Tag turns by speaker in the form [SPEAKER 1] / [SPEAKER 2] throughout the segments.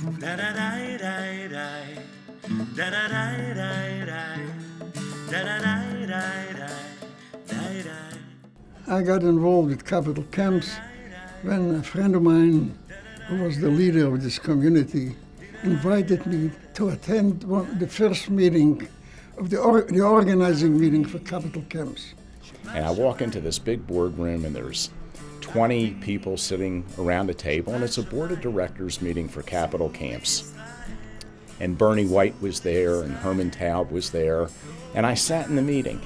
[SPEAKER 1] I got involved with capital camps when a friend of mine, who was the leader of this community, invited me to attend the first meeting of the organizing meeting for capital camps.
[SPEAKER 2] And I walk into this big boardroom and there's 20 people sitting around a table, and it's a board of directors meeting for capital camps. And Bernie White was there and Herman Taub was there, and I sat in the meeting.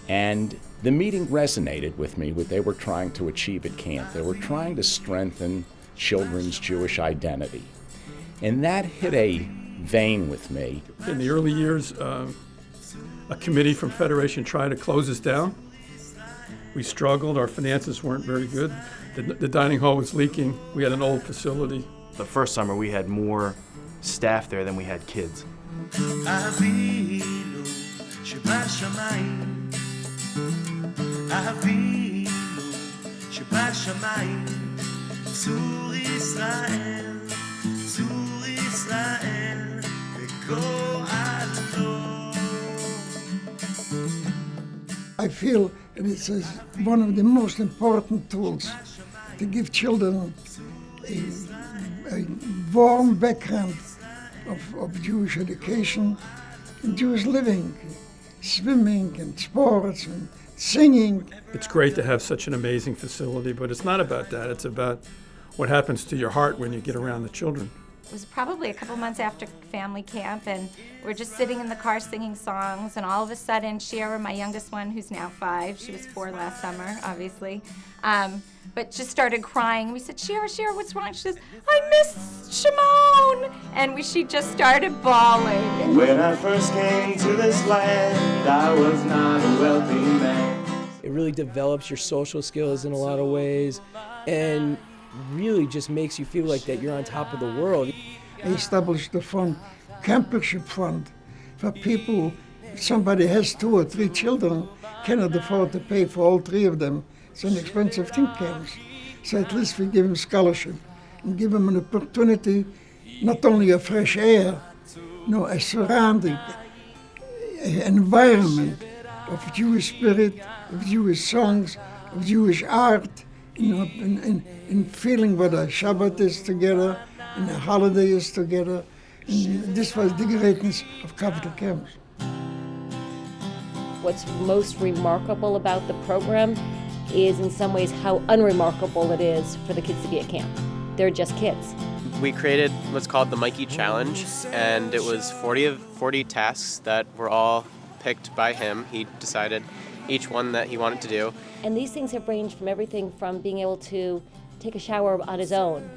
[SPEAKER 2] And the meeting resonated with me, what they were trying to achieve at camp. They were trying to strengthen children's Jewish identity. And that hit a vein with me.
[SPEAKER 3] In the early years, a committee from Federation tried to close us down. We struggled, our finances weren't very good. The dining hall was leaking, we had an old facility.
[SPEAKER 4] The first summer we had more staff there than we had kids.
[SPEAKER 1] I feel it is one of the most important tools to give children a warm background of Jewish education and Jewish living, swimming and sports and singing.
[SPEAKER 3] It's great to have such an amazing facility, but it's not about that. It's about what happens to your heart when you get around the children.
[SPEAKER 5] It was probably a couple months after family camp, and we're just sitting in the car singing songs, and all of a sudden Shira, my youngest one, who's now 5, she was 4 last summer, obviously, but just started crying. We said, Shira, what's wrong? She says, I miss Shimon! And she just started bawling.
[SPEAKER 6] When I first came to this land, I was not a wealthy man.
[SPEAKER 7] It really develops your social skills in a lot of ways, and really just makes you feel like that you're on top of the world.
[SPEAKER 1] I established the fund, campmanship fund, for people, if somebody has 2 or 3 children, cannot afford to pay for all 3 of them. It's an expensive thing, camps. So at least we give them scholarship and give them an opportunity, not only of fresh air, no, a surrounding environment of Jewish spirit, of Jewish songs, of Jewish art, in feeling what a Shabbat is together, and a holiday is together. And this was the greatness of capital camps.
[SPEAKER 8] What's most remarkable about the program is in some ways how unremarkable it is for the kids to be at camp. They're just kids.
[SPEAKER 9] We created what's called the Mikey Challenge, and it was 40 tasks that were all picked by him. He decided each one that he wanted to do.
[SPEAKER 8] And these things have ranged from everything from being able to take a shower on his own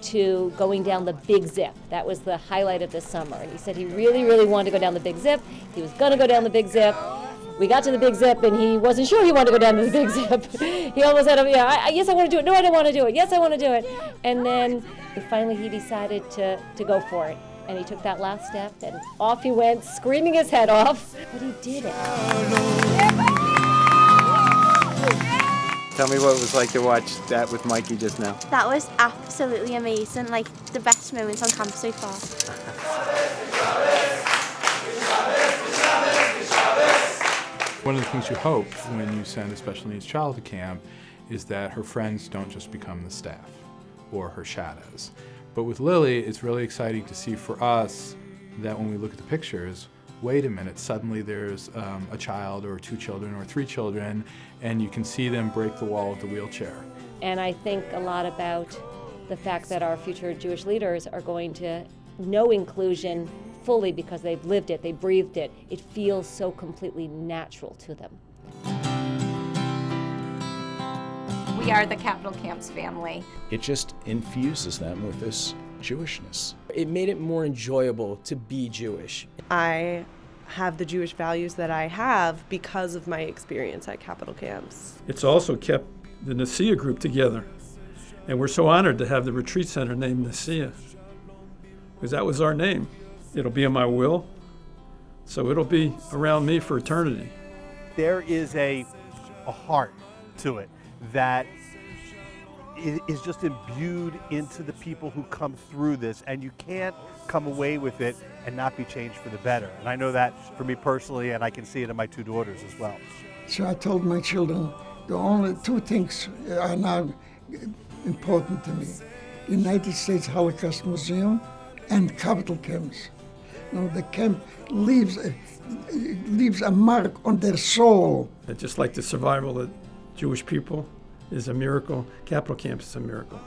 [SPEAKER 8] to going down the Big Zip. That was the highlight of this summer. And he said he really, really wanted to go down the Big Zip. He was going to go down the Big Zip. We got to the Big Zip, and he wasn't sure he wanted to go down to the Big Zip. He almost had yes, I want to do it. No, I don't want to do it. Yes, I want to do it. And then finally he decided to go for it. And he took that last step, and off he went, screaming his head off. But he did it.
[SPEAKER 10] Tell me what it was like to watch that with Mikey just now.
[SPEAKER 11] That was absolutely amazing, like the best moments on camp so far.
[SPEAKER 12] One of the things you hope when you send a special needs child to camp is that her friends don't just become the staff or her shadows. But with Lily, it's really exciting to see for us that when we look at the pictures, wait a minute, suddenly there's a child or 2 children or 3 children, and you can see them break the wall of the wheelchair.
[SPEAKER 8] And I think a lot about the fact that our future Jewish leaders are going to know inclusion fully because they've lived it, they breathed it. It feels so completely natural to them.
[SPEAKER 5] We are the Capital Camps family.
[SPEAKER 2] It just infuses them with this Jewishness.
[SPEAKER 7] It made it more enjoyable to be Jewish.
[SPEAKER 13] I have the Jewish values that I have because of my experience at capital camps.
[SPEAKER 3] It's also kept the Nicaea group together. And we're so honored to have the retreat center named Nicaea, because that was our name. It'll be in my will, so it'll be around me for eternity.
[SPEAKER 14] There is a heart to it that is just imbued into the people who come through this, and you can't come away with it and not be changed for the better. And I know that for me personally, and I can see it in my two daughters as well.
[SPEAKER 1] So I told my children, the only two things are now important to me: United States Holocaust Museum and capital camps. The camp leaves a mark on their soul.
[SPEAKER 3] Just like the survival of Jewish people is a miracle, capital camp is a miracle.